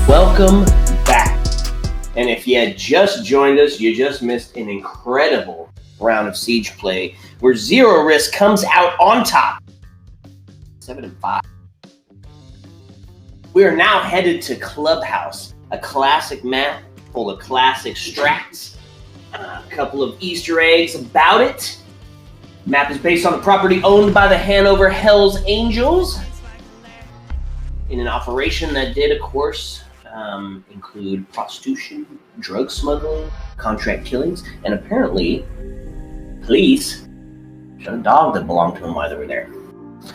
Welcome back. And if you had just joined us, you just missed an incredible round of Siege play where Zero Risk comes out on top. 7-5. We are now headed to Clubhouse, a classic map full of classic strats, a couple of Easter eggs about it. The map is based on a property owned by the Hanover Hells Angels in an operation that did, of course, include prostitution, drug smuggling, contract killings, and apparently police shot a dog that belonged to him while they were there.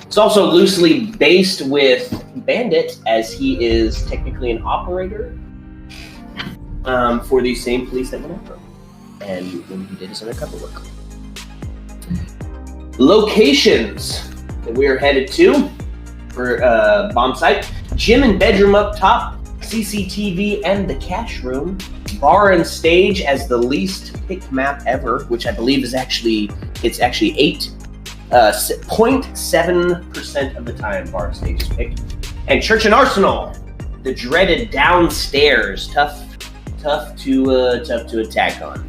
It's also loosely based with Bandit, as he is technically an operator for these same police that went after him, and when he did his undercover work. Locations that we are headed to for bomb site: gym and bedroom up top, CCTV and the cash room, bar and stage as the least picked map ever, which I believe is actually 0.7% of the time bar and stage is picked, and church and arsenal, the dreaded downstairs, tough to attack on.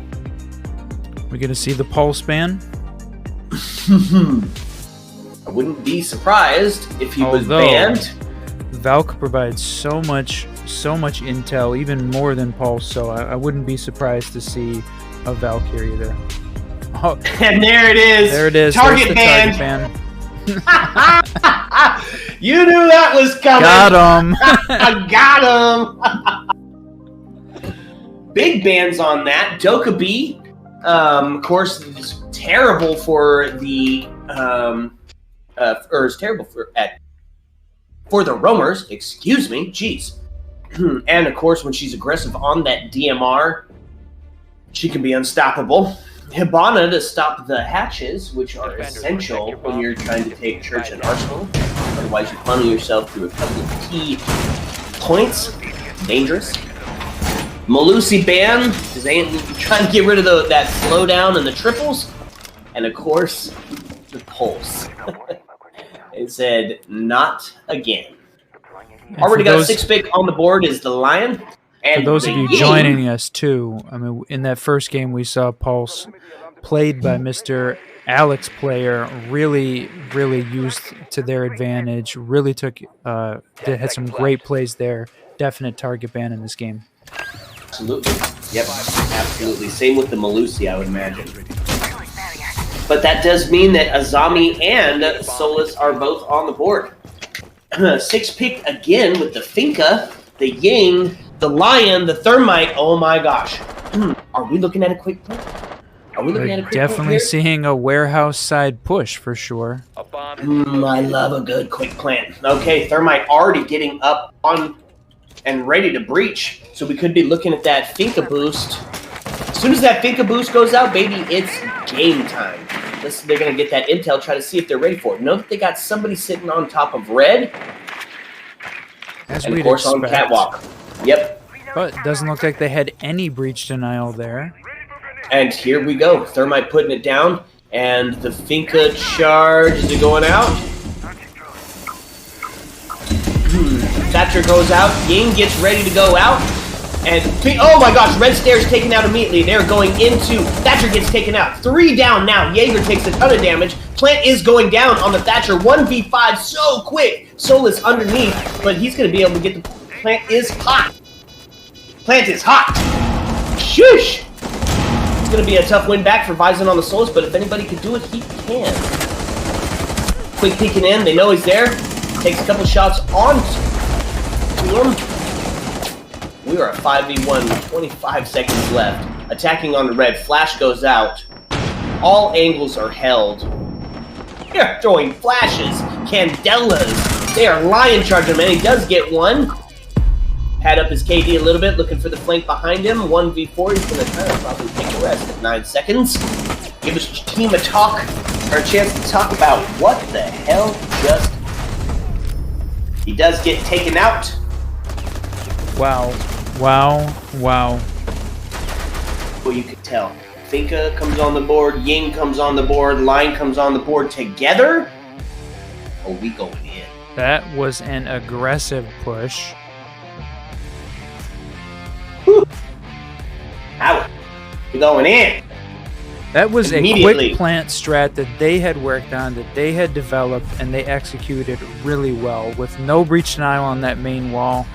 We're gonna see the pulse ban. I wouldn't be surprised if he was banned. Valk provides so much intel, even more than Pulse, so I wouldn't be surprised to see a Valk here either. Oh, and there it is. There it is. Target ban. You knew that was coming. Got him. I got him. Big bans on that. Dokkaebi, of course, is terrible for the is terrible for the roamers. Excuse me. Jeez. And of course, when she's aggressive on that DMR, she can be unstoppable. Hibana to stop the hatches, which are essential when you're trying to take church and arsenal. Otherwise, you funnel yourself through a couple of key points. Dangerous. Malusi ban, because they ain't trying to get rid of that slowdown and the triples. And of course, the pulse. It said, not again. Already got 6 pick on the board is the Lion. And for those of you joining us too, I mean, in that first game we saw Pulse played by Mr. Alex Player, really used to their advantage, really they had some great plays there. Definite target ban in this game. Absolutely. Yep, absolutely. Same with the Malusi, I would imagine. But that does mean that Azami and Solus are both on the board. 6 pick again with the Finka, the Ying, the Lion, the Thermite. Oh my gosh. Are we looking at a quick play? Definitely seeing a warehouse side push for sure. I love a good quick plan. Okay, Thermite already getting up on and ready to breach. So we could be looking at that Finka boost. As soon as that Finka boost goes out, baby, it's game time. They're going to get that intel, try to see if they're ready for it. Know that they got somebody sitting on top of red. As and of course on catwalk. Yep. But it doesn't look like they had any breach denial there. And here we go. Thermite putting it down. And the Finka charge. Is it going out? Thatcher goes out. Ying gets ready to go out. And, oh my gosh, Red Stairs taken out immediately. They're going into, Thatcher gets taken out. 3 down now. Jaeger takes a ton of damage. Plant is going down on the Thatcher. 1v5 so quick. Solus underneath, but he's going to be able to get the, Plant is hot. Plant is hot. Shush. It's going to be a tough win back for Bison on the Solus, but if anybody can do it, he can. Quick peeking in. They know he's there. Takes a couple shots on to him. We are at 5v1 with 25 seconds left. Attacking on the red. Flash goes out. All angles are held. They're throwing flashes. Candelas. They are lion charging him, and he does get one. Pad up his KD a little bit, looking for the flank behind him. 1v4. He's going to kind of probably take the rest at 9 seconds. Give his team a talk, or a chance to talk about what the hell just... He does get taken out. Wow. Well, you could tell. Finka comes on the board, Ying comes on the board, Line comes on the board together. Oh, we going in. That was an aggressive push. going in. That was a Immediately. quick plant strat that they had worked on, that they had developed, and they executed really well. With no breach denial on that main wall,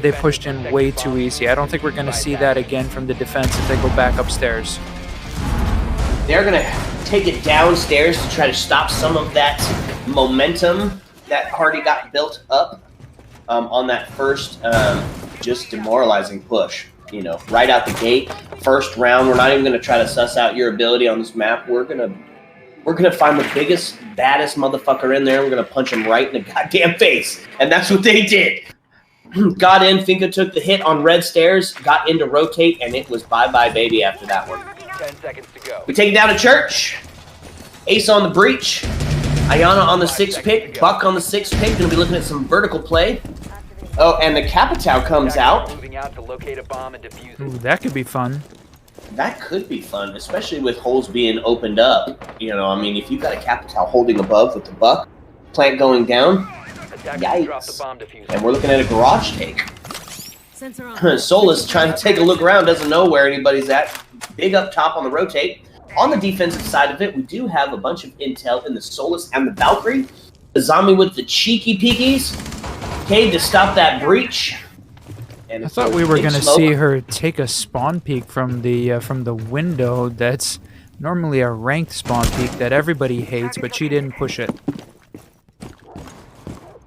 they pushed in way too easy. I don't think we're going to see that again from the defense if they go back upstairs. They're going to take it downstairs to try to stop some of that momentum that already got built up on that first just demoralizing push. You know, right out the gate, first round. We're not even going to try to suss out your ability on this map. We're gonna find the biggest, baddest motherfucker in there. We're gonna punch him right in the goddamn face, and that's what they did. Got in. Finka took the hit on red stairs. Got in to rotate, and it was bye-bye, baby. After that one, 10 seconds to go. we take it down to church. Ace on the breach. Ayana on the 6 pick. Buck on the 6 pick. Gonna be looking at some vertical play. Oh, and the Capitao comes out. Moving out to locate a bomb and defuse it. Ooh, that could be fun. That could be fun, especially with holes being opened up. You know, I mean, if you've got a Capitao holding above with the Buck, plant going down, Attackers drop the yikes. bomb diffuser. And we're looking at a garage take. Sensor on. Solus trying to take a look around, doesn't know where anybody's at. Big up top on the rotate. On the defensive side of it, we do have a bunch of intel in the Solus and the Valkyrie. The zombie with the cheeky peekies. Cade to stop that breach. And I thought we were going to see her take a spawn peek from the window. That's normally a ranked spawn peek that everybody hates, but she didn't push it.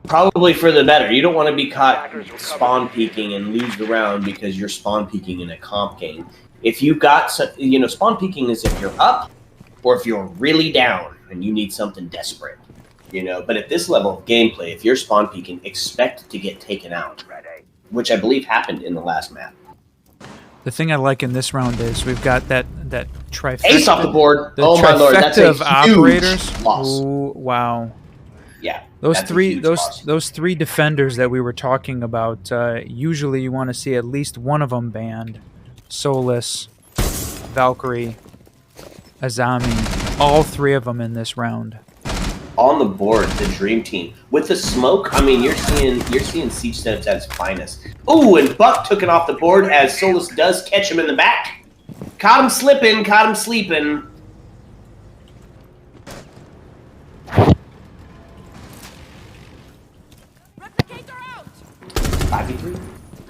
Probably for the better. You don't want to be caught spawn peeking and lose the round because you're spawn peeking in a comp game. If you've got, you know, spawn peeking is if you're up or if you're really down and you need something desperate. You know, but at this level of gameplay, if you're spawn peeking, expect to get taken out, which I believe happened in the last map. The thing I like in this round is we've got that trifecta. Ace off the board. The Oh my lord, that's trifecta a of huge operators. loss. Ooh, wow. Yeah, Those that's a three, huge loss. those three defenders that we were talking about. Usually, you want to see at least one of them banned. Solus, Valkyrie, Azami. All three of them in this round. On the board, the dream team with the smoke. I mean, you're seeing Siege Steps at its finest. Ooh, and Buck took it off the board as Solus does catch him in the back. Caught him slipping, caught him sleeping. Replicator out. 5v3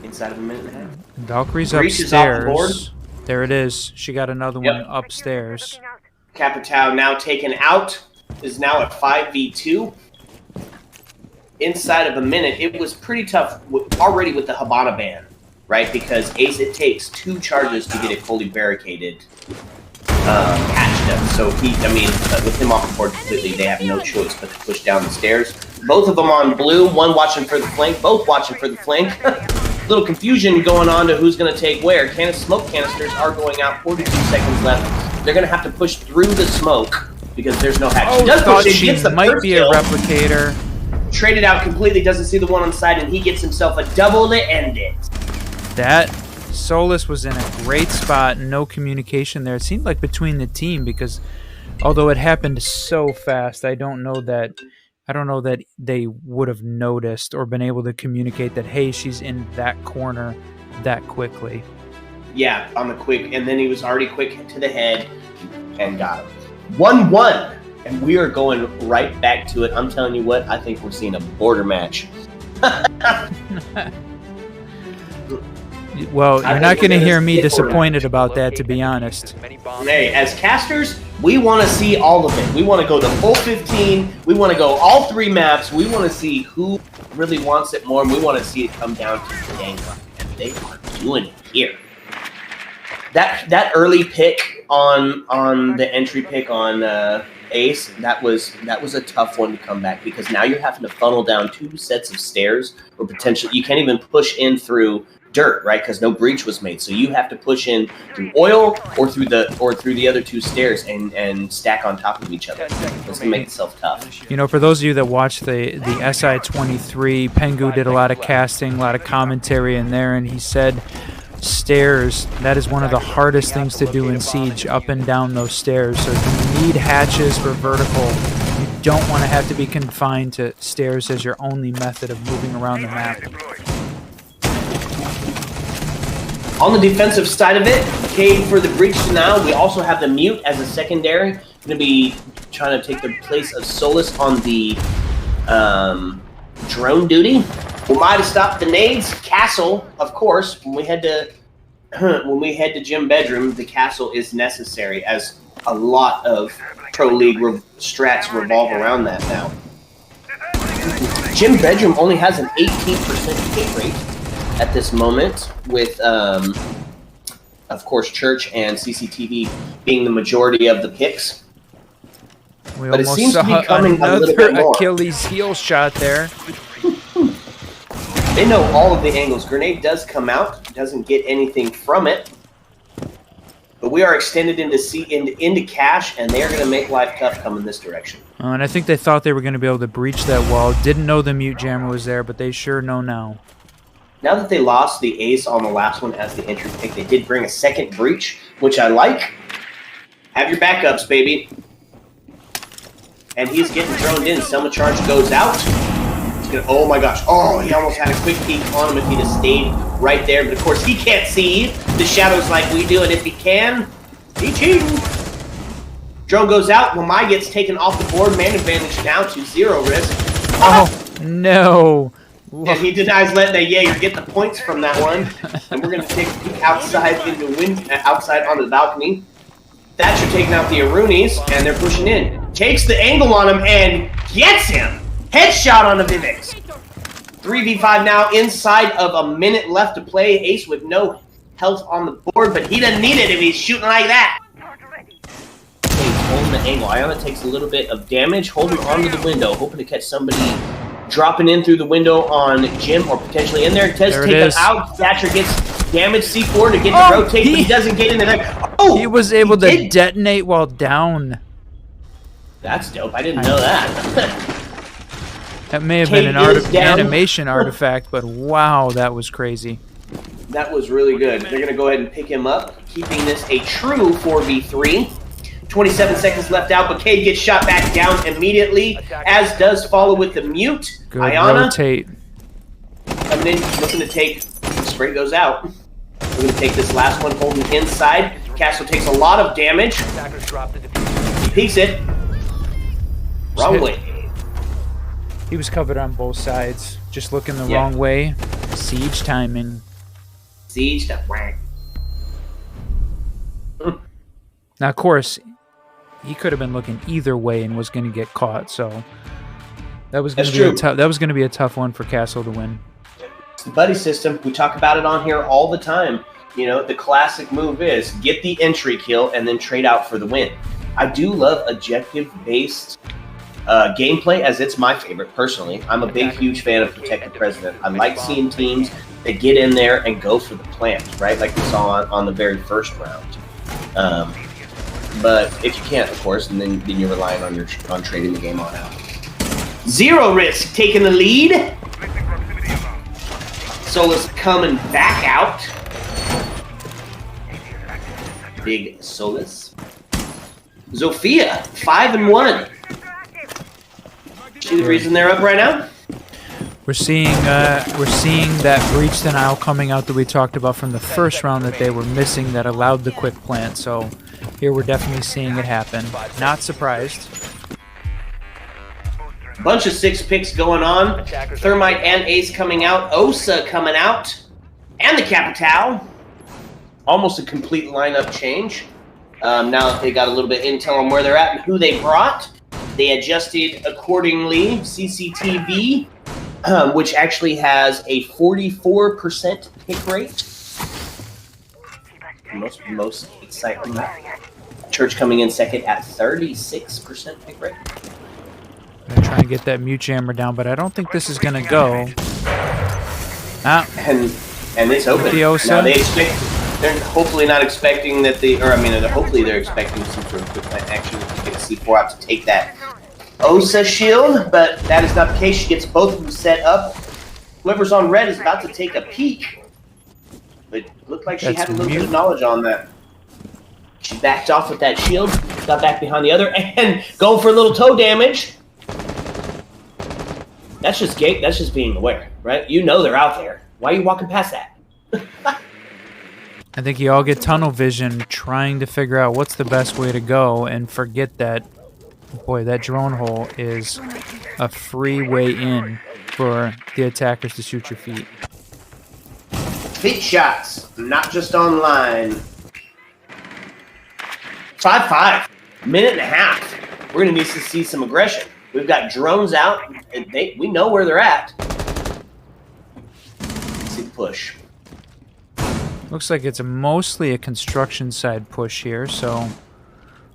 inside of a minute and a half. Valkyrie's Breach is off the board. upstairs. There it is. She got another one upstairs. Capitao now taken out. Is now at 5v2. Inside of a minute, it was pretty tough already with the Habana ban, right? Because Ace, it takes 2 charges to get it fully barricaded, patched up. So with him off the board completely, they have no choice but to push down the stairs. Both of them on blue, one watching for the flank, both watching for the flank. Little confusion going on to who's going to take where. Smoke canisters are going out, 42 seconds left. They're going to have to push through the smoke. Because there's no hatch. Oh, Does thought push it, she gets the might first be a kill, replicator. traded out completely, doesn't see the one on the side, and he gets himself a double to end it. That Solus was in a great spot. No communication there. It seemed like between the team because, although it happened so fast, I don't know that they would have noticed or been able to communicate that hey, she's in that corner that quickly. Yeah, on the quick, and then he was already quick to the head and got him. 1-1, and we are going right back to it. I'm telling you what, I think we're seeing a border match. Well, you're not going to hear me disappointed about that, to be honest. Hey, as casters, we want to see all of it. We want to go the full 15. We want to go all 3 maps. We want to see who really wants it more, and we want to see it come down to the dang line. And they are doing it here. That early pick on the entry pick on Ace, that was a tough one to come back because now you're having to funnel down 2 sets of stairs or potentially you can't even push in through dirt, right? Because no breach was made, so you have to push in through oil or through the other 2 stairs and stack on top of each other. It's gonna make itself tough. You know, for those of you that watched the SI-23, Pengu did a lot of casting, a lot of commentary in there, and he said stairs, that is one of the hardest things to do in Siege, up and down those stairs. So if you need hatches for vertical, you don't want to have to be confined to stairs as your only method of moving around the map. On the defensive side of it, Cade for the breach now. We also have the mute as a secondary. Going to be trying to take the place of Solus on the drone duty. We might have stopped the nades. Castle, of course, when we head to gym bedroom, the castle is necessary as a lot of Pro League strats revolve around that now. Gym bedroom only has an 18% hit rate at this moment, with of course Church and CCTV being the majority of the picks. We But it almost seems to saw be coming a little bit another more. Achilles heel shot there. They know all of the angles. Grenade does come out, doesn't get anything from it. But we are extended into cash, and they are going to make life tough coming this direction. And I think they thought they were going to be able to breach that wall. Didn't know the mute jammer was there, but they sure know now. Now that they lost the ace on the last one as the entry pick, they did bring a second breach, which I like. Have your backups, baby. And he's getting droned in. Selma charge goes out. Oh my gosh. Oh, he almost had a quick peek on him if he'd have stayed right there. But of course, he can't see the shadows like we do. And if he can, he cheating. Drone goes out. Lamai gets taken off the board. Man advantage now to 0 risk. Oh, no. And he denies letting the Jaeger get the points from that one. And we're going to take a peek outside outside on the balcony. Thatcher taking out the Arunis, and they're pushing in. Takes the angle on him and gets him. Headshot on the Vivix. 3v5 now, inside of a minute left to play. Ace with no health on the board, but he doesn't need it if he's shooting like that. Ace holding the angle. Iona takes a little bit of damage, holding onto the window, hoping to catch somebody dropping in through the window on Jim or potentially in there. Does take him out. Thatcher gets damage C4 to get the rotate, but he doesn't get into there. Oh, he was able to detonate while down. That's dope. I didn't know that. That may have been an animation artifact, but wow, that was crazy. That was really good. They're going to go ahead and pick him up, keeping this a true 4v3. 27 seconds left out, but Cade gets shot back down immediately, as does follow with the mute. Good Iona rotate. coming in, looking to take. Spray goes out. We're going to take this last one, holding inside. Castle takes a lot of damage. He peeks it. Wrong way. He was covered on both sides, just looking the wrong way. Siege timing. Siege timing. Now, of course, he could have been looking either way and was going to get caught. So that was going to be a tough one for Castle to win. It's the buddy system. We talk about it on here all the time. You know, the classic move is get the entry kill and then trade out for the win. I do love objective-based gameplay, as it's my favorite personally. I'm a big, huge fan of Protect the President. I like seeing teams that get in there and go for the plant, right? Like we saw on the very first round. But if you can't, of course, and then you're relying on trading the game on out. 0 risk taking the lead. Solus coming back out. Big Solus. Zofia 5-1. See the reason they're up right now? We're seeing that breach denial coming out that we talked about from the first round that they were missing that allowed the quick plant. So here we're definitely seeing it happen. Not surprised. Bunch of 6 picks going on. Thermite and Ace coming out. Osa coming out. And the Capital. Almost a complete lineup change. Now that they got a little bit intel on where they're at and who they brought, they adjusted accordingly. CCTV, which actually has a 44% pick rate. Most exciting. Church coming in second at 36% pick rate. I'm gonna try and get that mute jammer down, but I don't think this is gonna go. And it's open. The Osa. Now they're hopefully not expecting that hopefully they're expecting some sort of quick plant action to get a C4 out to take that Osa shield, but that is not the case. She gets both of them set up. Whoever's on red is about to take a peek. But it looked like she had a little bit of knowledge on that. She backed off with that shield, got back behind the other, and going for a little toe damage. That's just being aware, right? You know they're out there. Why are you walking past that? I think you all get tunnel vision trying to figure out what's the best way to go and forget that, boy, that drone hole is a free way in for the attackers to shoot your feet. Feet shots, not just online. 5-5, minute and a half. We're going to need to see some aggression. We've got drones out, and we know where they're at. Let's see the push. Looks like it's mostly a construction side push here, so...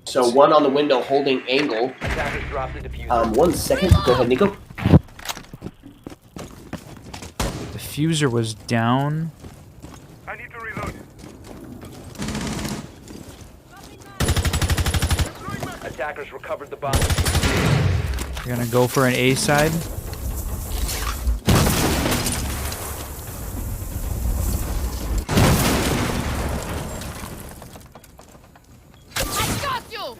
So one on the window holding angle. Attackers drop the diffuser. 1 second. Go ahead, Nico. Diffuser was down. I need to reload. Attackers recovered the bomb. We're gonna go for an A side. I got you!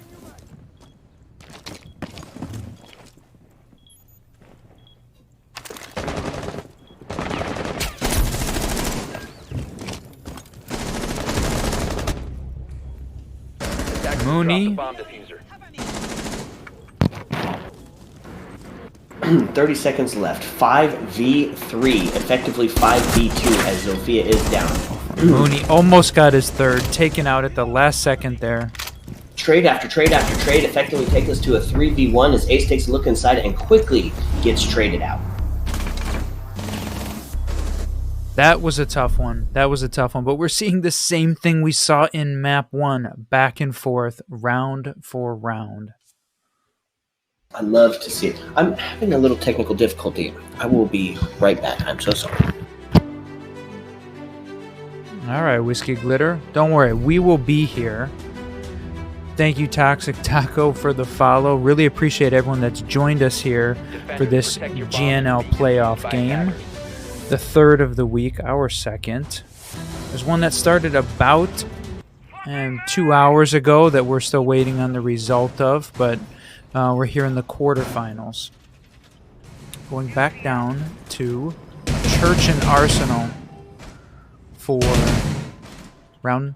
Attackers Mooney. dropped the bomb diffuser. 30 seconds left. 5v3, effectively 5v2 as Zofia is down. Mooney almost got his third, taken out at the last second there. Trade after trade after trade effectively take us to a 3v1 as Ace takes a look inside and quickly gets traded out. That was a tough one. That was a tough one. But we're seeing the same thing we saw in map 1, back and forth, round for round. I love to see it. I'm having a little technical difficulty. I will be right back. I'm so sorry. All right, Whiskey Glitter. Don't worry, we will be here. Thank you, Toxic Taco, for the follow. Really appreciate everyone that's joined us here for this GNL playoff game. The third of the week, our second. There's one that started about 2 hours ago that we're still waiting on the result of, but we're here in the quarterfinals. Going back down to Church and Arsenal for round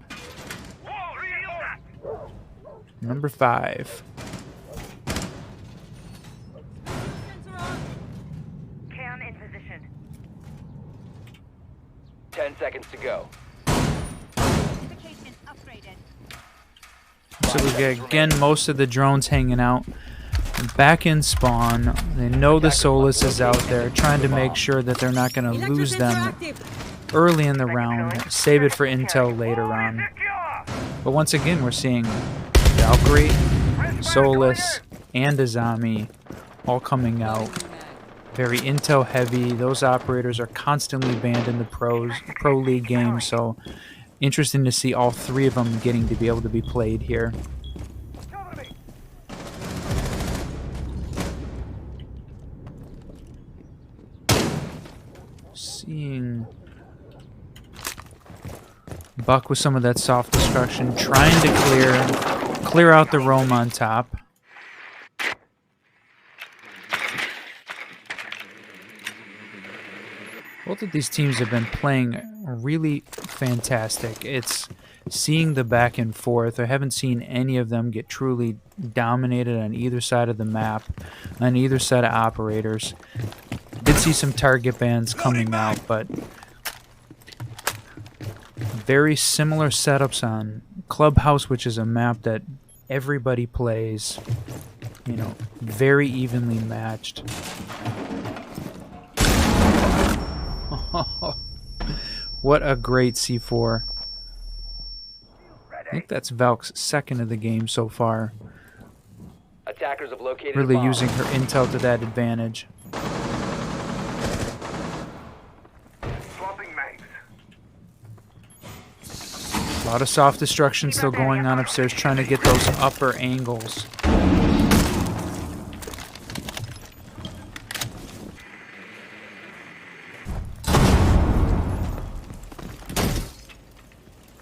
number 5. Cam in position. 10 seconds to go. So we get, again, most of the drones hanging out. Back in spawn. They know the Solus is out there, trying to make sure that they're not going to lose them early in the round. Save it for intel later on. But once again, we're seeing Valkyrie, Solus, and Azami all coming out. Very intel heavy. Those operators are constantly banned in the pro league game, so interesting to see all three of them getting to be able to be played here. Seeing Buck with some of that soft destruction, trying to clear out the roam on top. Both of these teams have been playing really fantastic. It's seeing the back and forth. I haven't seen any of them get truly dominated on either side of the map, on either side of operators. Did see some target bans coming out, but very similar setups on Clubhouse, which is a map that everybody plays, you know, very evenly matched. What a great C4. I think that's Valk's second of the game so far. Attackers have located Really a bomb. using her intel to that advantage. Swapping mags. A lot of soft destruction still going on upstairs, trying to get those upper angles.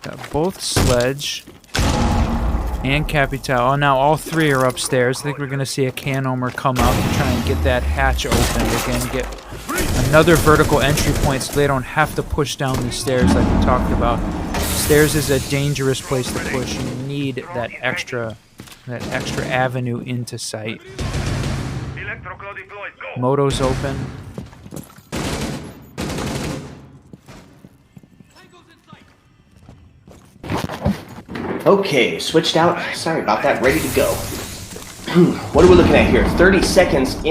Got both Sledge and Capital. Oh, now all three are upstairs. I think we're going to see a Canomer come out and try and get that hatch open again, get another vertical entry point so they don't have to push down the stairs like we talked about. Stairs is a dangerous place to push. You need that extra avenue into sight. Electroclaw deployed. Go. Moto's open. Okay, switched out. Sorry about that. Ready to go. What are we looking at here? 30 seconds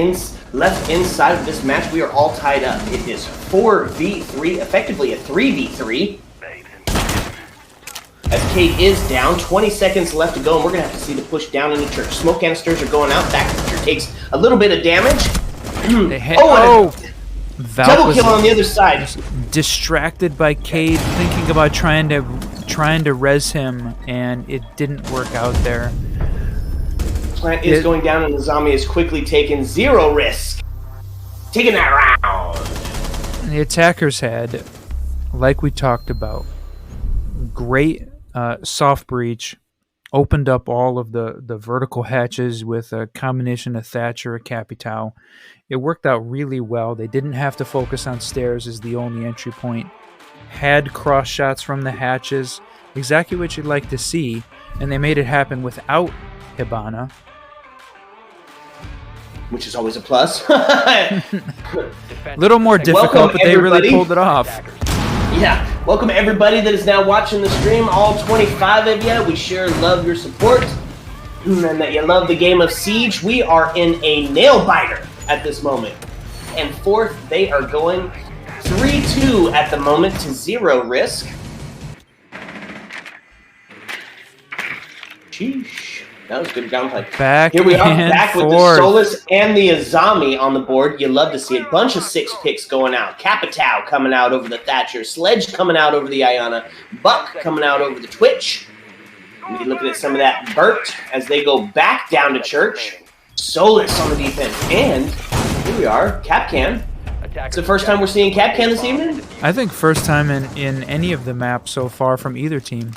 left inside of this match. We are all tied up. It is 4v3, effectively a 3v3. As Kate is down, 20 seconds left to go, and we're going to have to see the push down into church. Smoke canisters are going out. Thatcher takes a little bit of damage. Double kill on the other side. Distracted by Cade, thinking about trying to res him, and it didn't work out there. Plant is going down, and the zombie is quickly taken. 0 risk. Taking that round. The attackers had, like we talked about, great soft breach, opened up all of the vertical hatches with a combination of Thatcher and Capitao. It worked out really well. They didn't have to focus on stairs as the only entry point. Had cross shots from the hatches, exactly what you'd like to see, and they made it happen without Hibana. Which is always a plus. Little more difficult, Welcome, but they really pulled it off. Yeah, welcome everybody that is now watching the stream, all 25 of you. We sure love your support and that you love the game of Siege. We are in a nail-biter at this moment. And fourth, they are going 3-2 at the moment to 0 risk. Sheesh. That was good gunplay. Here we are, back with the Solus and the Azami on the board. You love to see it. Bunch of 6 picks going out. Capitao coming out over the Thatcher. Sledge coming out over the Ayana. Buck coming out over the Twitch. We're looking at some of that Burt as they go back down to church. Solus on the defense. And here we are, Capcan. It's the first time we're seeing Capcan this evening? I think first time in any of the maps so far from either team.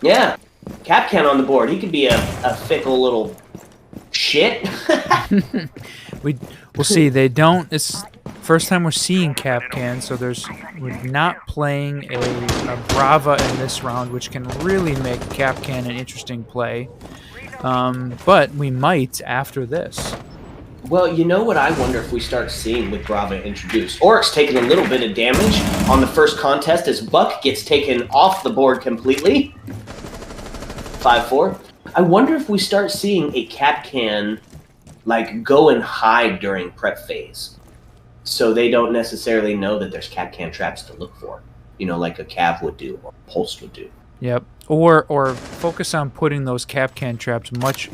Yeah. Capcan on the board. He could be a fickle little shit. We'll see. They don't. It's first time we're seeing Capcan, so we're not playing a Brava in this round, which can really make Capcan an interesting play. But we might after this. Well, you know what I wonder if we start seeing with Brava introduced? Oryx taking a little bit of damage on the first contest as Buck gets taken off the board completely. 5-4. I wonder if we start seeing a Capcan like go and hide during prep phase, so they don't necessarily know that there's Capcan traps to look for. You know, like a Cav would do or Pulse would do. Yep. Or focus on putting those Capcan traps much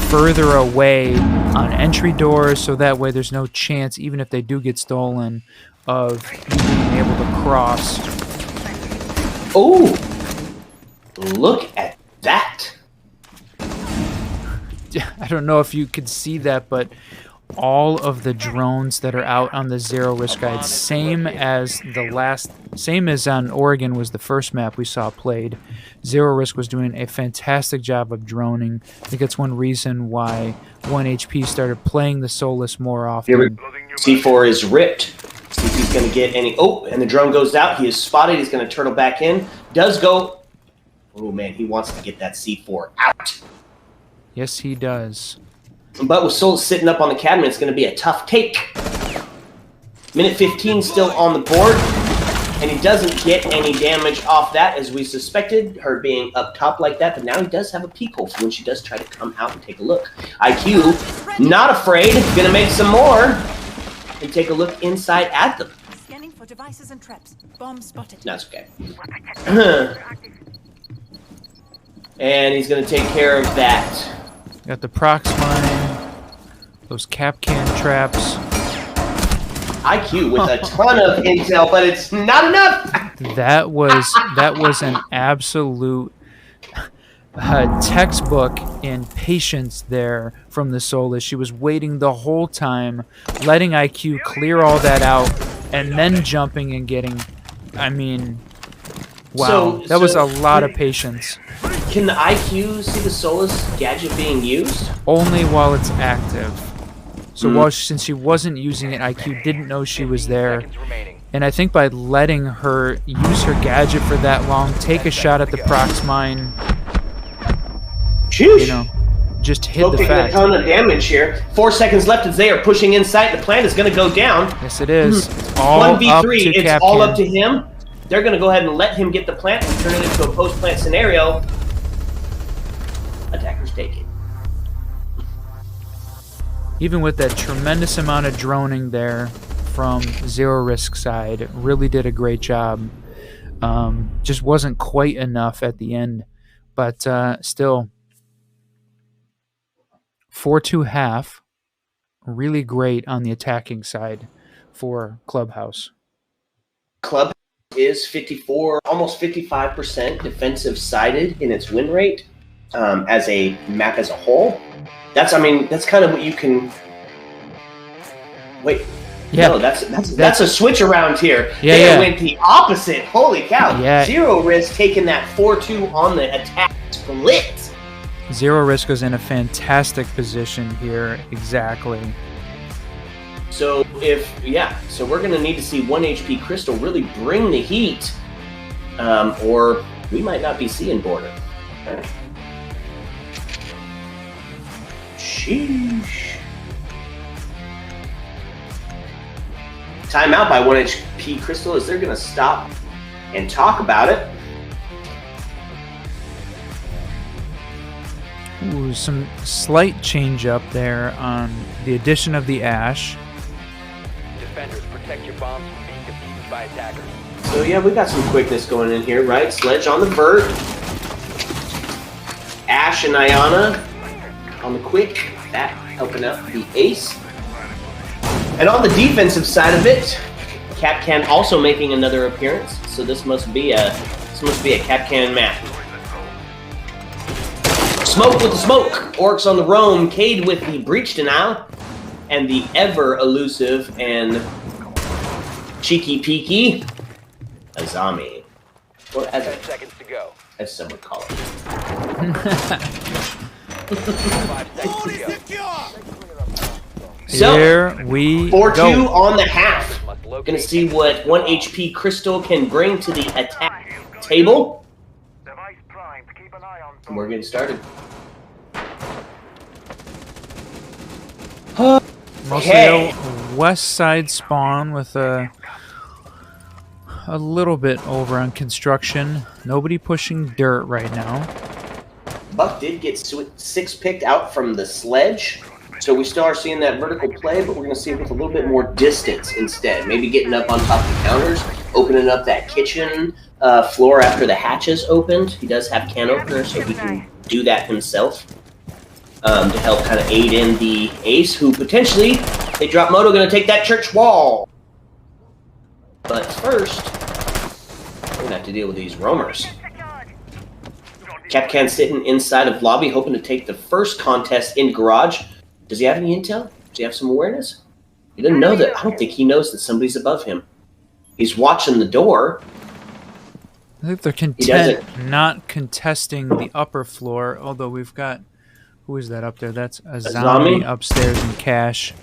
further away on entry doors, so that way there's no chance, even if they do get stolen, of you being able to cross. Oh, look at that. I don't know if you could see that, but all of the drones that are out on the 0 risk guide, same as on Oregon was the first map we saw played. 0 risk was doing a fantastic job of droning. I think that's one reason why 1HP started playing the Solus more often. C4 is ripped. See if he's going to get any. Oh, and the drone goes out. He is spotted. He's going to turtle back in. Does go. Oh man, he wants to get that C4 out. Yes, he does. But with Solus sitting up on the cabinet, it's going to be a tough take. Minute 15 still on the board, and he doesn't get any damage off that, as we suspected, her being up top like that, but now he does have a peek hole for when she does try to come out and take a look. IQ, not afraid, going to make some more, and take a look inside at them. Scanning for devices and traps. Bomb spotted. That's okay. And he's going to take care of that. Got the prox mine, those Capcan traps. IQ with a ton of intel, but it's not enough. That was an absolute textbook in patience there from the Solus. She was waiting the whole time, letting IQ clear all that out, and then jumping and getting. I mean, wow, that was a lot of patience. Can the IQ see the Solus gadget being used? Only while it's active. So since she wasn't using it, IQ didn't know she was there. And I think by letting her use her gadget for that long, take a shot at the prox mine, Sheesh. you know, just hid Smoke the taking a fact. ton of damage here. 4 seconds left as they are pushing inside. The plant is going to go down. Yes, it is. It's all 1v3. up to It's Capcan. all up to him. They're going to go ahead and let him get the plant and turn it into a post-plant scenario. Attackers take it. Even with that tremendous amount of droning there from Zero Risk side, it really did a great job. Just wasn't quite enough at the end, but still 4-2 half, really great on the attacking side for Clubhouse. Club is 54, almost 55% defensive sided in its win rate as a map as a whole. That's kind of what you can. Wait. Yeah. No, that's a switch around here. Yeah, They yeah. went the opposite. Holy cow. Yeah. Zero Risk taking that 4-2 on the attack split. Zero Risk was in a fantastic position here, exactly. So so we're gonna need to see 1 HP Crystal really bring the heat, or we might not be seeing border. Okay. Sheesh. Timeout by 1 HP Crystal as they're gonna stop and talk about it. Ooh, some slight change up there on the addition of the Ash. Defenders, protect your bombs from being defused by attackers. So yeah, we got some quickness going in here, right? Sledge on the vert. Ash and Ayana on the quick. That helping out the ace. And on the defensive side of it, Capcan also making another appearance. So this must be a Capcan map. Smoke with the smoke. Orcs on the roam. Cade with the breach denial. And the ever elusive and cheeky peeky Azami. Or 10 seconds to go. as some would call it. 5 seconds to go. So, Here we 4-2 go. on the half. Must locate Gonna see what 1 HP Crystal can bring to the attack table. Device primed. Keep an eye on And we're getting started. Mostly Okay. a west side spawn with a little bit over on construction. Nobody pushing dirt right now. Buck did get 6 picked out from the sledge, so we still are seeing that vertical play, but we're going to see it with a little bit more distance instead. Maybe getting up on top of the counters, opening up that kitchen floor after the hatches opened. He does have can opener, so he can do that himself to help kind of aid in the ace, who potentially, they drop Moto, going to take that church wall. But first, we're going to have to deal with these roamers. Capcan sitting inside of lobby, hoping to take the first contest in garage. Does he have any intel? Does he have some awareness? He doesn't know that. I don't think he knows that somebody's above him. He's watching the door. I think they're content not contesting the upper floor, although we've got... Who is that up there? That's Azami upstairs in cash.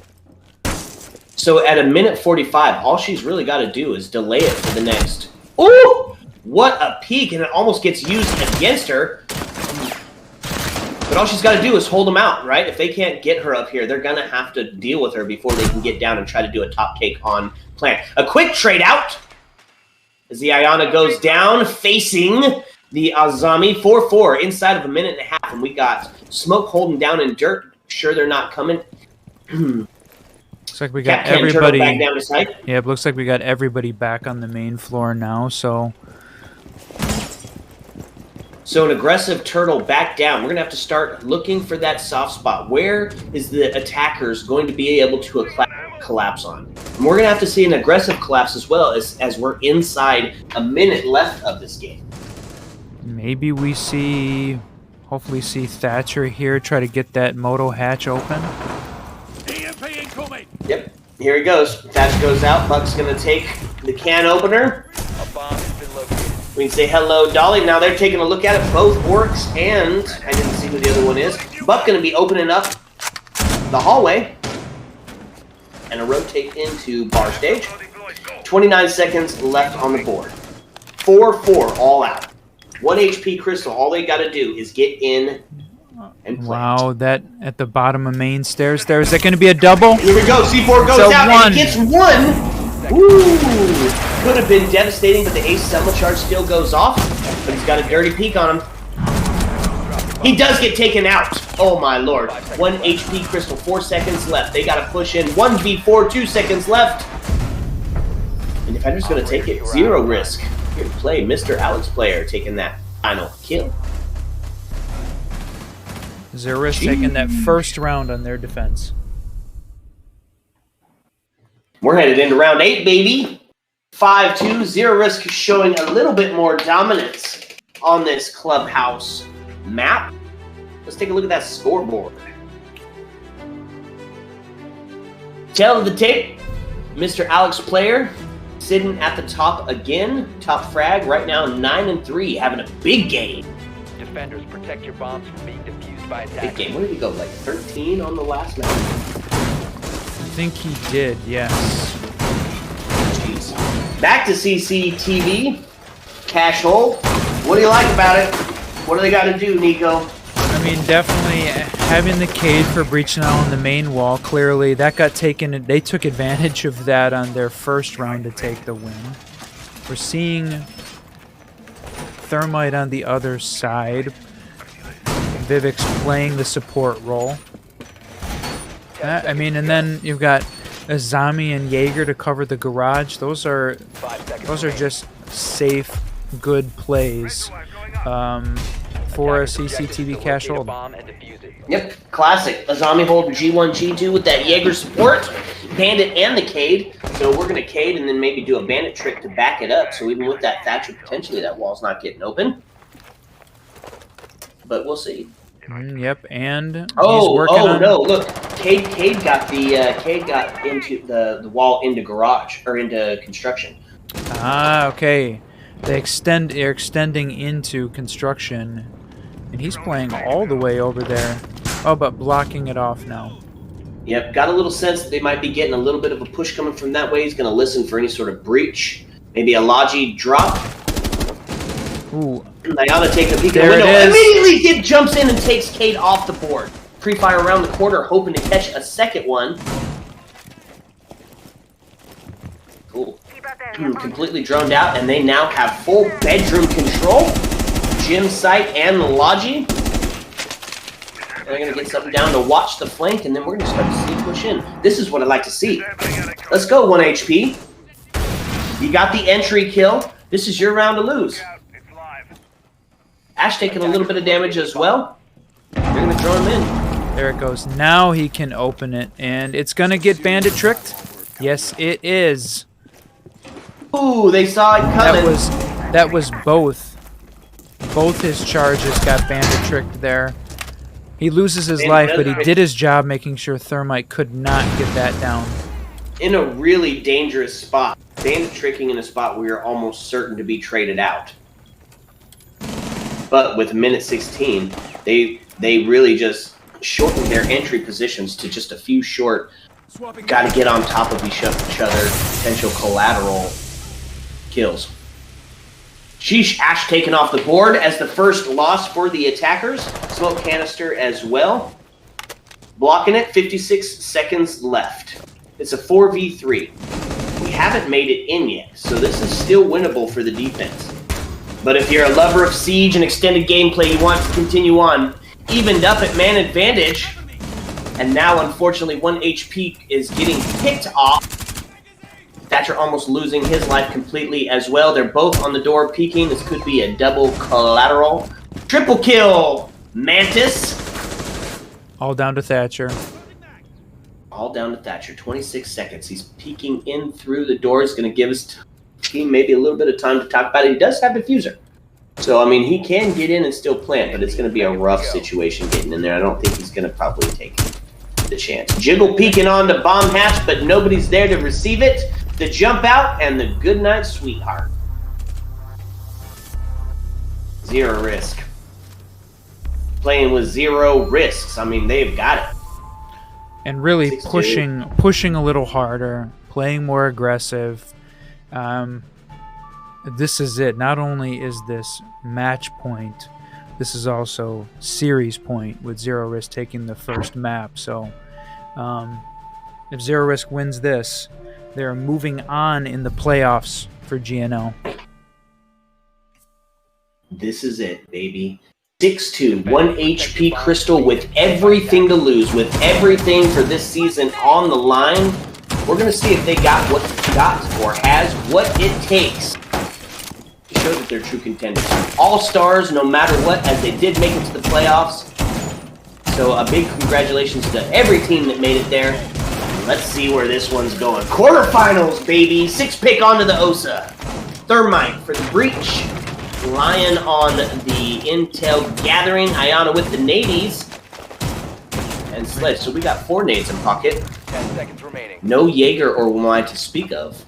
So at 1:45, all she's really got to do is delay it for the next. Ooh! What a peek, and it almost gets used against her. But all she's got to do is hold them out, right? If they can't get her up here, they're going to have to deal with her before they can get down and try to do a top take on plant. A quick trade out as the Ayana goes down, facing the Azami. 4-4 inside of 1.5 minutes, and we got Smoke holding down in dirt. Sure they're not coming. Looks like we got Capcan turtle everybody... back down to sight. Yeah, it looks like we got everybody back on the main floor now, so... So an aggressive turtle back down. We're going to have to start looking for that soft spot. Where is the attackers going to be able to collapse on? And we're going to have to see an aggressive collapse as well as we're inside 1 minute left of this game. Maybe we see... Hopefully see Thatcher here try to get that moto hatch open. Yep, here he goes. Thatcher goes out. Buck's going to take the can opener. A bomb has been located. We can say hello, Dolly. Now they're taking a look at it. Both orcs and... I didn't see who the other one is. Buck going to be opening up the hallway. And a rotate into bar stage. 29 seconds left on the board. 4-4 all out. 1 HP Crystal. All they got to do is get in and plant. Wow, that at the bottom of main stairs there. Is that going to be a double? Here we go. C4 goes It's a out one. and he gets 1. Woo! Could have been devastating, but the ace Selma charge still goes off. But he's got a dirty peek on him. He does get taken out. Oh my lord. 1 HP Crystal, 4 seconds left. They gotta push in. 1v4, 2 seconds left. And Defender's gonna take it. 0 risk. Here to play, Mr. Alex Player taking that final kill. Zerus taking that first round on their defense. We're headed into round 8, baby. 5-2, 0 risk showing a little bit more dominance on this Clubhouse map. Let's take a look at that scoreboard. Tail of the tape, Mr. Alex Player sitting at the top again. Top frag right now, 9-3, having a big game. Defenders, protect your bombs from being defused by Big attackers. game. What did he go, like 13 on the last map? I think he did, yes. Jeez. Back to CCTV. Cash hold. What do you like about it? What do they got to do, Nico? I mean, definitely having the Cade for breaching out on the main wall, clearly that got taken. They took advantage of that on their first round to take the win. We're seeing Thermite on the other side. Vivek's playing the support role. I mean, and then you've got Azami and Jaeger to cover the garage. Those are just safe, good plays for a CCTV cash hold. Yep, classic. Azami hold G1, G2 with that Jaeger support, Bandit and the Cade. So we're going to Cade and then maybe do a Bandit trick to back it up. So even with that Thatcher, potentially that wall's not getting open. But we'll see. Yep, and he's working on... no! Look, Cade got into the wall into garage or into construction. Ah, okay. They're extending into construction, and he's playing all the way over there. Oh, but blocking it off now. Yep, got a little sense that they might be getting a little bit of a push coming from that way. He's going to listen for any sort of breach, maybe a Logi drop. Ooh. They ought to take a peek There at the window. it is. Immediately, Gib jumps in and takes Cade off the board. Pre-fire around the corner, hoping to catch a second one. Cool. Completely droned out, and they now have full bedroom control. Gym site and the Logi. They're going to get something down to watch the flank, and then we're going to start to see push in. This is what I like to see. Let's go, 1 HP. You got the entry kill. This is your round to lose. Ash taking a little bit of damage as well. They're going to throw him in. There it goes. Now he can open it, and it's going to get Bandit tricked. Yes, it is. Ooh, they saw it coming. That was both. Both his charges got Bandit tricked there. He loses his life, but he did his job making sure Thermite could not get that down. In a really dangerous spot. Bandit tricking in a spot where you're almost certain to be traded out. But with minute 16, they really just shortened their entry positions to just a few short. Got to get on top of each other. Potential collateral kills. Sheesh, Ash taken off the board as the first loss for the attackers. Smoke canister as well. Blocking it, 56 seconds left. It's a 4v3. We haven't made it in yet, so this is still winnable for the defense. But if you're a lover of Siege and extended gameplay, you want to continue on. Evened up at man advantage. And now, unfortunately, 1 HP is getting picked off. Thatcher almost losing his life completely as well. They're both on the door peeking. This could be a double collateral. Triple kill, Mantis. All down to Thatcher. All down to Thatcher. 26 seconds. He's peeking in through the door. He's going to give his team maybe a little bit of time to talk about it. He does have diffuser. So, I mean, he can get in and still plant, but it's going to be a rough situation getting in there. I don't think he's going to probably take the chance. Jiggle peeking on to bomb hatch, but nobody's there to receive it. The jump out and the good night, sweetheart. 0 risk. Playing with 0 risks. I mean, they've got it. And really pushing a little harder, playing more aggressive. this is it. Not only is this match point, this is also series point with Zero Risk taking the first map. So if Zero Risk wins this, they're moving on in the playoffs for GNL. This is it, baby. 6-2, 1 HP Crystal with everything to lose, with everything for this season on the line. We're going to see if they got what got or has what it takes to show that they're true contenders. All-stars, no matter what, as they did make it to the playoffs. So a big congratulations to every team that made it there. Let's see where this one's going. Quarterfinals, baby. 6-pick onto the OSA. Thermite for the Breach. Lion on the Intel Gathering. Ayana with the nadies. And Sledge. So we got 4 nades in pocket. 10 seconds remaining. No Jaeger or Why to speak of.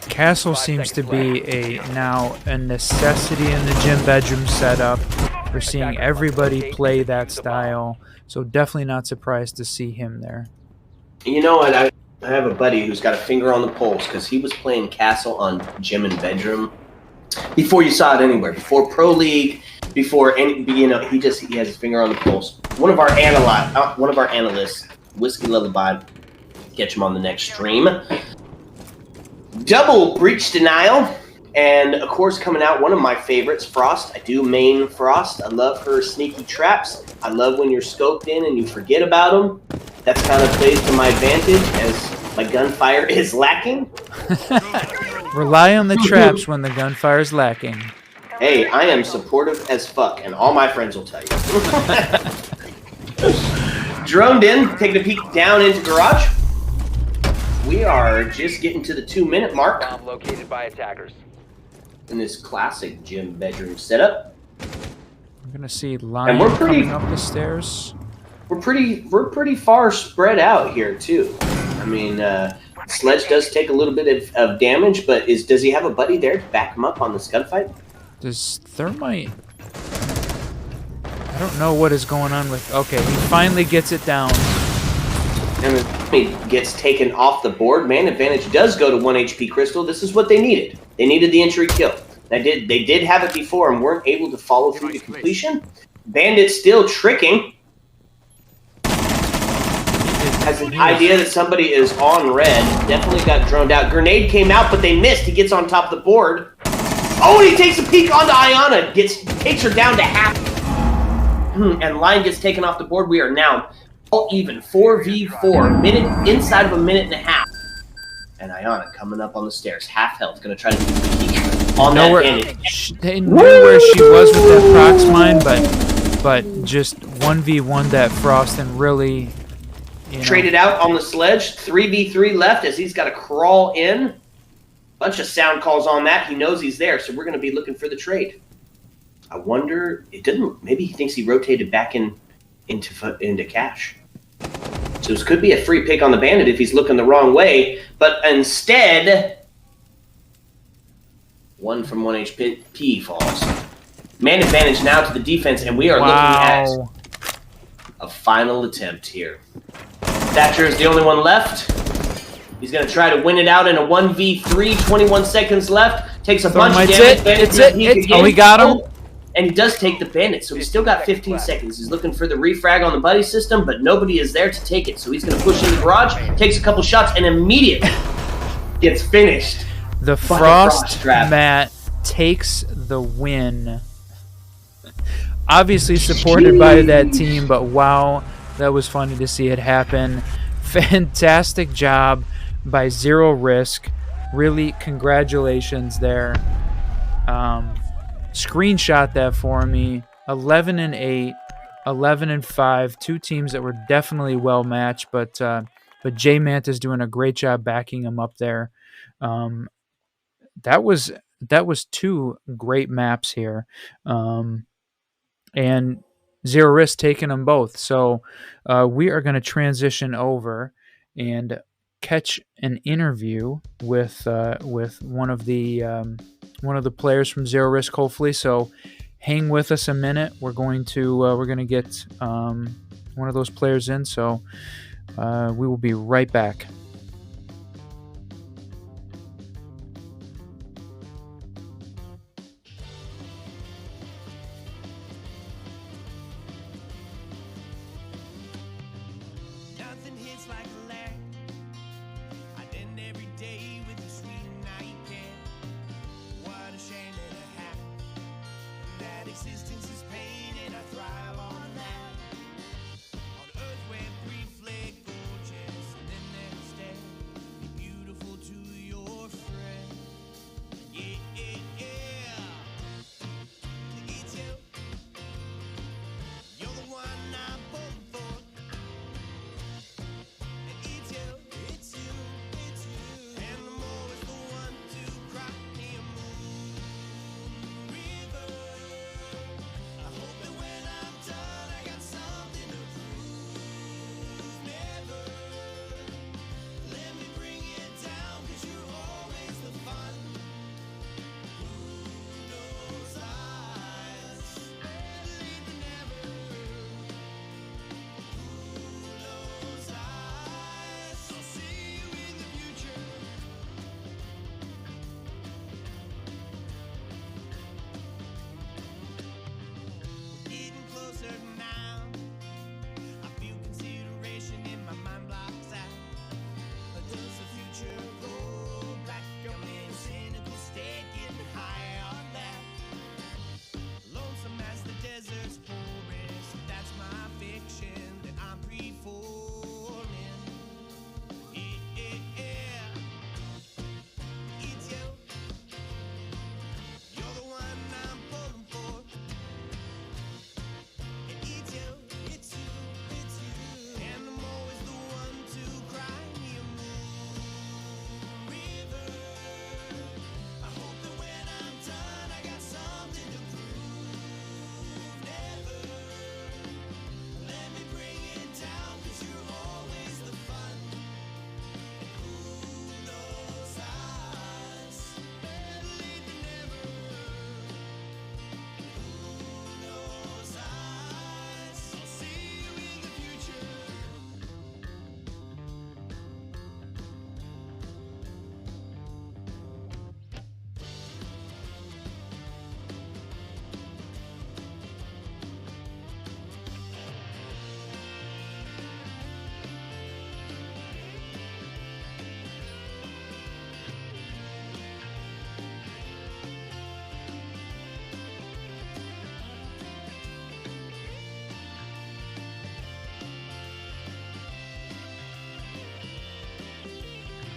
Castle seems to be now a necessity in the gym bedroom setup. We're seeing everybody play that style. So definitely not surprised to see him there. You know what? I have a buddy who's got a finger on the pulse because he was playing Castle on gym and bedroom before you saw it anywhere. Before Pro League, before any, he has his finger on the pulse. One of our analysts, Whiskey Lullaby, catch him on the next stream. Double Breach Denial, and of course coming out one of my favorites, Frost. I do main Frost. I love her sneaky traps. I love when you're scoped in and you forget about them. That's kind of plays to my advantage as my gunfire is lacking. Rely on the traps when the gunfire is lacking. Hey, I am supportive as fuck, and all my friends will tell you. Droned in, taking a peek down into garage. We are just getting to the 2-minute mark Bomb located by attackers. in this classic gym bedroom setup. I'm gonna see Lion coming up the stairs. We're pretty far spread out here too. I mean, Sledge does take a little bit of damage, but does he have a buddy there to back him up on this gunfight? Does Thermite... I don't know what is going on with... Okay, he finally gets it down. And he gets taken off the board. Man advantage does go to 1 HP Crystal. This is what they needed. They needed the entry kill. They did have it before and weren't able to follow through to completion. Bandit still tricking. Has an idea that somebody is on red. Definitely got droned out. Grenade came out, but they missed. He gets on top of the board. Oh, and he takes a peek onto Ayana. Takes her down to half. And Lion gets taken off the board. We are now all even. 4v4. Inside of a minute and a half. And Ayana coming up on the stairs. Half health. Going to try to get the peek on that bandit. They knew where she was with that prox mine, but just 1v1 that Frost and really... Traded out on the Sledge. 3v3 left as he's got to crawl in. Bunch of sound calls on that. He knows he's there, so we're going to be looking for the trade. I wonder, it didn't. Maybe he thinks he rotated back into cash. So this could be a free pick on the bandit if he's looking the wrong way. But instead, 1 from 1 HP falls. Man advantage now to the defense, and we are looking at a final attempt here. Thatcher is the only one left. He's going to try to win it out in a 1v3. 21 seconds left. Takes a bunch of damage. It's it. Oh, he got him. And he does take the bandit, so he's still got 15 seconds. He's looking for the refrag on the buddy system, but nobody is there to take it. So he's going to push in the garage, takes a couple shots, and immediately gets finished. The Frost mat takes the win. Obviously supported by that team, but wow, that was funny to see it happen. Fantastic job by Zero Risk. Really, congratulations there. Screenshot that for me. 11-8, 11-5. 2 teams that were definitely well matched, but J Mant is doing a great job backing him up there. That was 2 great maps here. And Zero Risk taking them both. So we are going to transition over and catch an interview with one of the players from Zero Risk, hopefully. So hang with us a minute. We're going to get one of those players in. So we will be right back.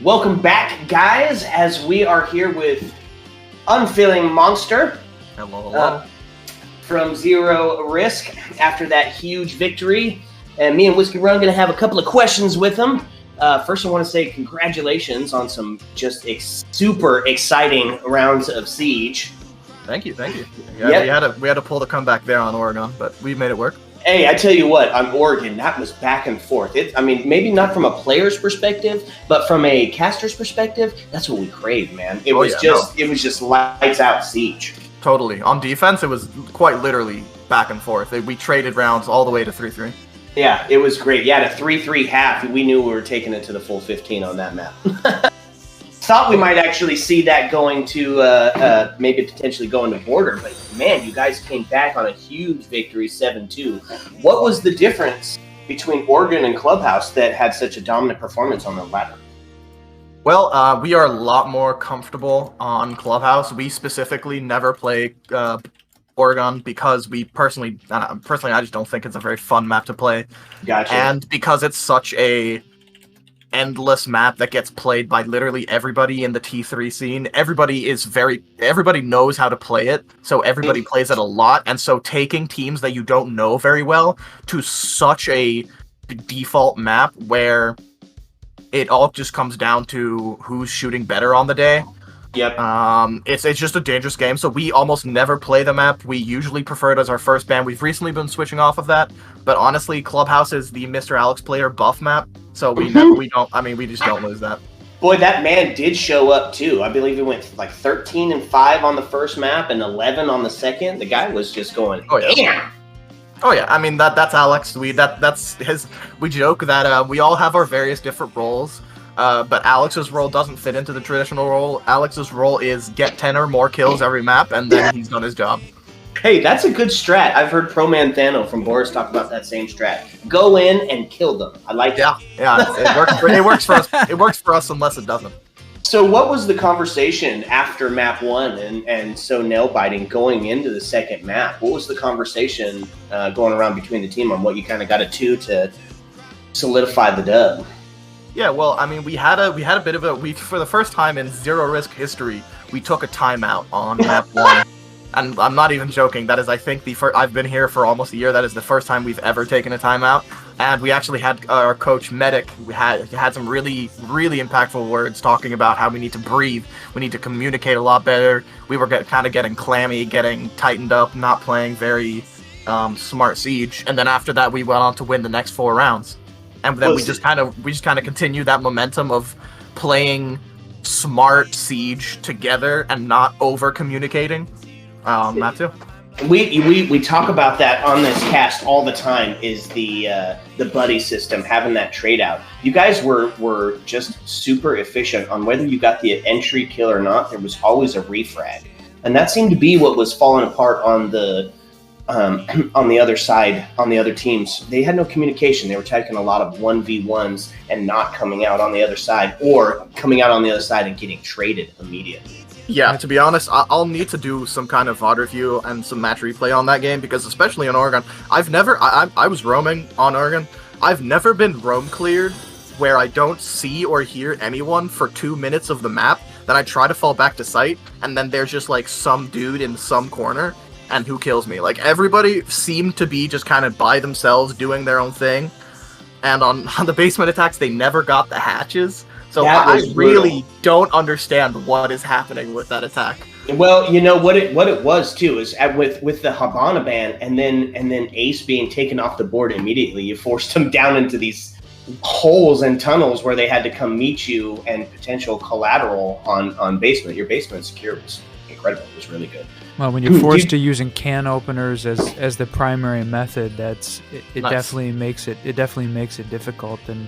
Welcome back, guys, as we are here with Unfeeling Monster. Hello. From Zero Risk after that huge victory. And me and Whiskey Run are going to have a couple of questions with him. First, I want to say congratulations on some just super exciting rounds of Siege. Thank you. Yeah, we had to pull the comeback there on Oregon, but we made it work. Hey, I tell you what, on Oregon, that was back and forth. Maybe not from a player's perspective, but from a caster's perspective, that's what we craved, man. It was just lights out Siege. Totally. On defense, it was quite literally back and forth. We traded rounds all the way to 3-3. Yeah, it was great. Yeah, at a 3-3 half, we knew we were taking it to the full 15 on that map. Thought we might actually see that going to maybe potentially going to border, but man, you guys came back on a huge victory, 7-2. What was the difference between Oregon and Clubhouse that had such a dominant performance on the ladder? Well, we are a lot more comfortable on Clubhouse. We specifically never play Oregon because we personally, I just don't think it's a very fun map to play. Gotcha. And because it's such a endless map that gets played by literally everybody in the T3 scene. Everybody knows how to play it, so everybody plays it a lot, and so taking teams that you don't know very well to such a default map where it all just comes down to who's shooting better on the day. Yep. It's just a dangerous game, so we almost never play the map. We usually prefer it as our first ban. We've recently been switching off of that, but honestly, Clubhouse is the Mr. Alex player buff map, so we just don't lose that. Boy, that man did show up too. I believe he went like 13-5 on the first map and 11 on the second. The guy was just going, damn. Oh yeah, I mean that's Alex. We joke that we all have our various different roles. But Alex's role doesn't fit into the traditional role. Alex's role is get 10 or more kills every map, and then he's done his job. Hey, that's a good strat. I've heard Pro Man Thano from Boris talk about that same strat. Go in and kill them. I like it. Yeah, it works for us. It works for us unless it doesn't. So what was the conversation after map 1 and so nail biting going into the second map? What was the conversation going around between the team on what you kind of got to do to solidify the dub? Yeah, well, I mean, we had a bit of for the first time in Zero Risk history, we took a timeout on map 1. And I'm not even joking. That is, I think, I've been here for almost a year. That is the first time we've ever taken a timeout. And we actually had our coach, Medic, we had some really, really impactful words talking about how we need to breathe. We need to communicate a lot better. We were kind of getting clammy, getting tightened up, not playing very smart Siege. And then after that, we went on to win the next 4 rounds. And then we just kind of continue that momentum of playing smart Siege together and not over communicating. Map 2. We talk about that on this cast all the time. Is the buddy system, having that trade out. You guys were just super efficient on whether you got the entry kill or not. There was always a refrag, and that seemed to be what was falling apart on the other side, on the other teams. They had no communication. They were taking a lot of 1v1s and not coming out on the other side, or coming out on the other side and getting traded immediately. Yeah, to be honest, I'll need to do some kind of VOD review and some match replay on that game, because especially on Oregon, I was roaming on Oregon. I've never been roam cleared where I don't see or hear anyone for 2 minutes of the map. Then I try to fall back to sight, and then there's just like some dude in some corner, and who kills me? Like, everybody seemed to be just kind of by themselves doing their own thing. And on the basement attacks, they never got the hatches. So I really don't understand what is happening with that attack. Well, you know what it was too is with the Habana ban and then Ace being taken off the board immediately, you forced them down into these holes and tunnels where they had to come meet you, and potential collateral on basement. Your basement secure was incredible. It was really good. Well, when you're forced to using can openers as the primary method, it Nice. definitely makes it difficult. And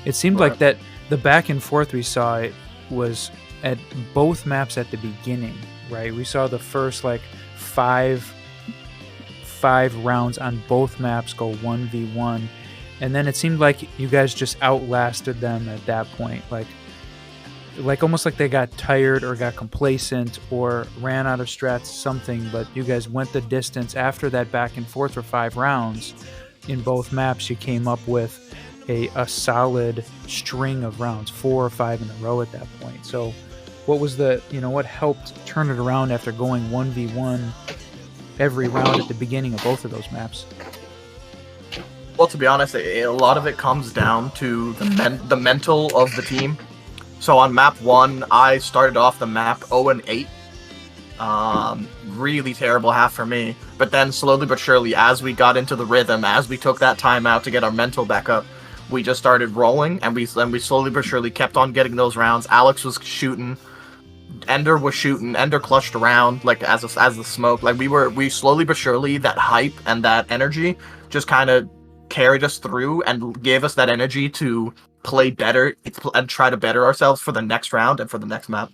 it seemed like that the back and forth we saw was at both maps at the beginning, right? We saw the first like five rounds on both maps go 1v1, and then it seemed like you guys just outlasted them at that point, like almost like they got tired or got complacent or ran out of strats, something. But you guys went the distance after that back and forth for 5 rounds in both maps. You came up with a solid string of rounds, 4 or 5 in a row at that point. So what was what helped turn it around after going 1v1 every round at the beginning of both of those maps? Well, to be honest, a lot of it comes down to the mental of the team. So on map 1, I started off the map 0-8. Really terrible half for me. But then slowly but surely, as we got into the rhythm, as we took that time out to get our mental back up, we just started rolling, and we slowly but surely kept on getting those rounds. Alex was shooting, Ender was shooting, Ender clutched around like as the smoke. Like we slowly but surely, that hype and that energy just kind of carried us through and gave us that energy to play better and try to better ourselves for the next round and for the next map.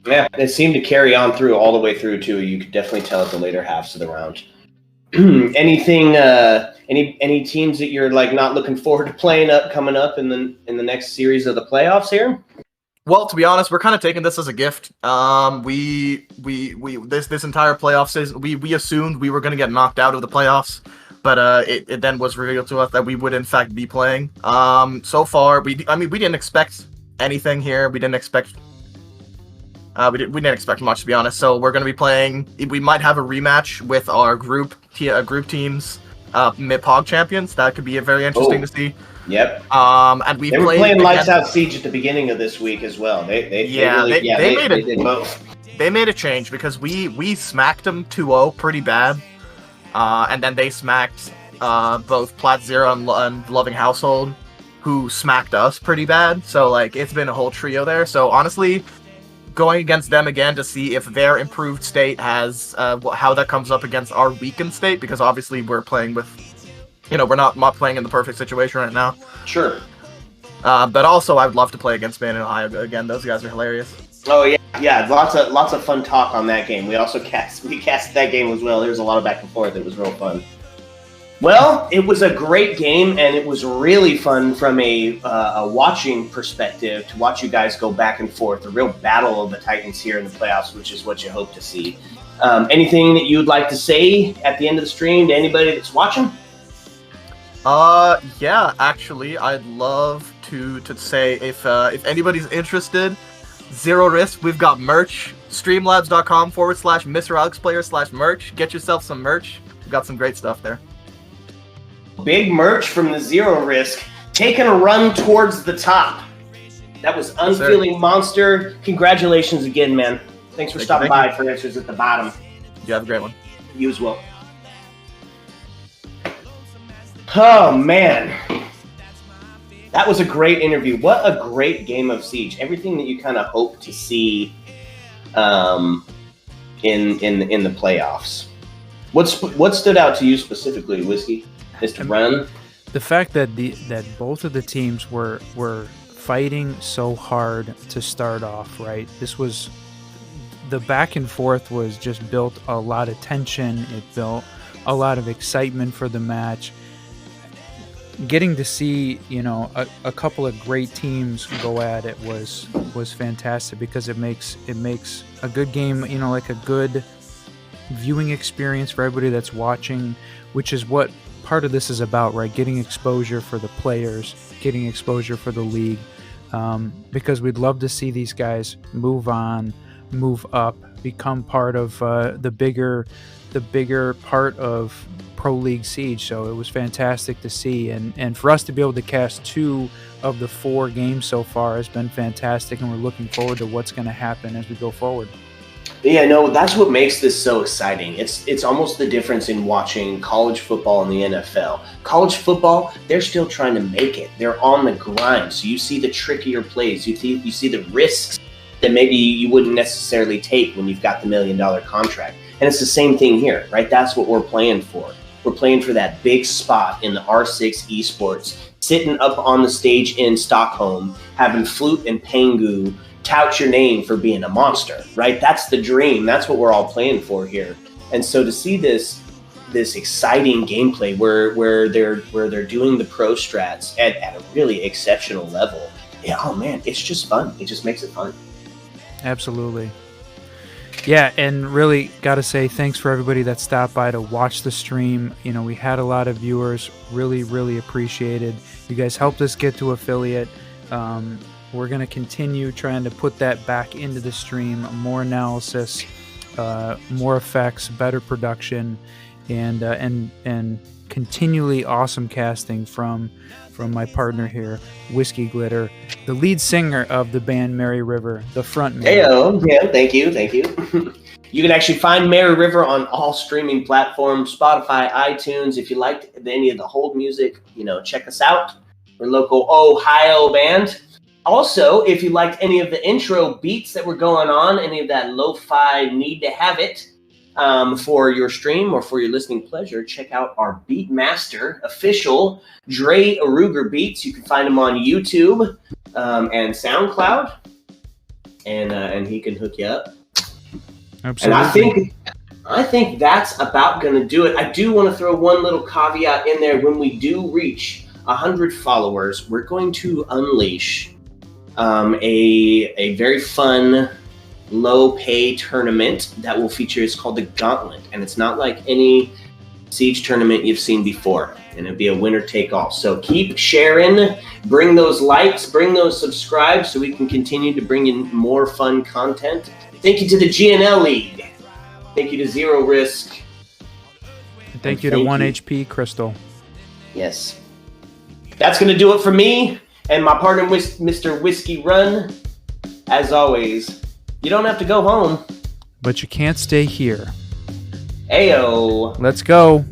Yeah, it seemed to carry on through all the way through too. You could definitely tell at the later halves of the round. Anything? Any teams that you're like not looking forward to playing coming up in the next series of the playoffs here? Well, to be honest, we're kind of taking this as a gift. We this entire playoff season, we assumed we were going to get knocked out of the playoffs, but it then was revealed to us that we would in fact be playing. So far, we didn't expect anything here. We didn't expect. We didn't expect much, to be honest. So we're going to be playing. We might have a rematch with our group teams, mid-pog champions. That could be very interesting to see. Yep. And they were playing Lights Out Siege at the beginning of this week as well. They did both. They made a change because we smacked them 2-0 pretty bad, and then they smacked both Plat Zero and Loving Household, who smacked us pretty bad. So like it's been a whole trio there. So honestly, going against them again to see if their improved state has how that comes up against our weakened state, because obviously we're playing with, we're not playing in the perfect situation right now. Sure. But also I would love to play against Man in Ohio again. Those guys are hilarious. Oh yeah. Lots of fun talk on that game. We also cast that game as well. There was a lot of back and forth. It was real fun. Well, it was a great game, and it was really fun from a watching perspective to watch you guys go back and forth. A real battle of the Titans here in the playoffs, which is what you hope to see. Anything that you would like to say at the end of the stream to anybody that's watching? Yeah, actually, I'd love to say if anybody's interested, Zero Risk, we've got merch, streamlabs.com/MrAlexPlayer/merch. Get yourself some merch. We've got some great stuff there. Big merch from the Zero Risk, taking a run towards the top. That was Unfeeling Monster. Congratulations again, man. Thanks for stopping by for answers at the bottom. You have a great one. You as well. Oh, man. That was a great interview. What a great game of Siege. Everything that you kind of hope to see in the playoffs. What stood out to you specifically, Whiskey? Is to run? The fact that that both of the teams were fighting so hard to start off, right? This was the back and forth was just built a lot of tension. It built a lot of excitement for the match. Getting to see, a couple of great teams go at it was fantastic, because it makes a good game, like a good viewing experience for everybody that's watching, which is what part of this is about, right? Getting exposure for the players, getting exposure for the league, because we'd love to see these guys move on, move up, become part of the bigger part of Pro League Siege. So it was fantastic to see, and for us to be able to cast 2 of the 4 games so far has been fantastic, and we're looking forward to what's going to happen as we go forward. Yeah, no, that's what makes this so exciting. It's almost the difference in watching college football and the NFL. College football, they're still trying to make it. They're on the grind. So you see the trickier plays. You see the risks that maybe you wouldn't necessarily take when you've got the $1 million contract. And it's the same thing here, right? That's what we're playing for. We're playing for that big spot in the R6 esports, sitting up on the stage in Stockholm, having Flute and Pengu tout your name for being a monster, right? That's the dream. That's what we're all playing for here. And so to see this exciting gameplay where they're doing the pro strats at a really exceptional level, yeah, oh man, it's just fun. It just makes it fun. Absolutely. Yeah, and really got to say thanks for everybody that stopped by to watch the stream. You know, we had a lot of viewers. Really, really appreciated. You guys helped us get to affiliate. We're going to continue trying to put that back into the stream. More analysis, more effects, better production, and continually awesome casting from my partner here, Whiskey Glitter, the lead singer of the band Mary River, the front man. Heyo, yeah, thank you. You can actually find Mary River on all streaming platforms, Spotify, iTunes. If you liked any of the hold music, check us out. We're a local Ohio band. Also, if you liked any of the intro beats that were going on, any of that lo-fi need to have it for your stream or for your listening pleasure, check out our Beatmaster official Dre Aruger beats. You can find him on YouTube and SoundCloud, and he can hook you up. Absolutely. And I think that's about going to do it. I do want to throw one little caveat in there. When we do reach 100 followers, we're going to unleash a very fun low-pay tournament that will feature. It's called the Gauntlet, and it's not like any Siege tournament you've seen before, and it'll be a winner-take-all. So keep sharing, bring those likes, bring those subscribes, so we can continue to bring in more fun content. Thank you to the GNL League. Thank you to Zero Risk. And thank you to 1HP Crystal. Yes. That's going to do it for me and my partner, Mr. Whiskey Run. As always, you don't have to go home. But you can't stay here. Ayo. Let's go.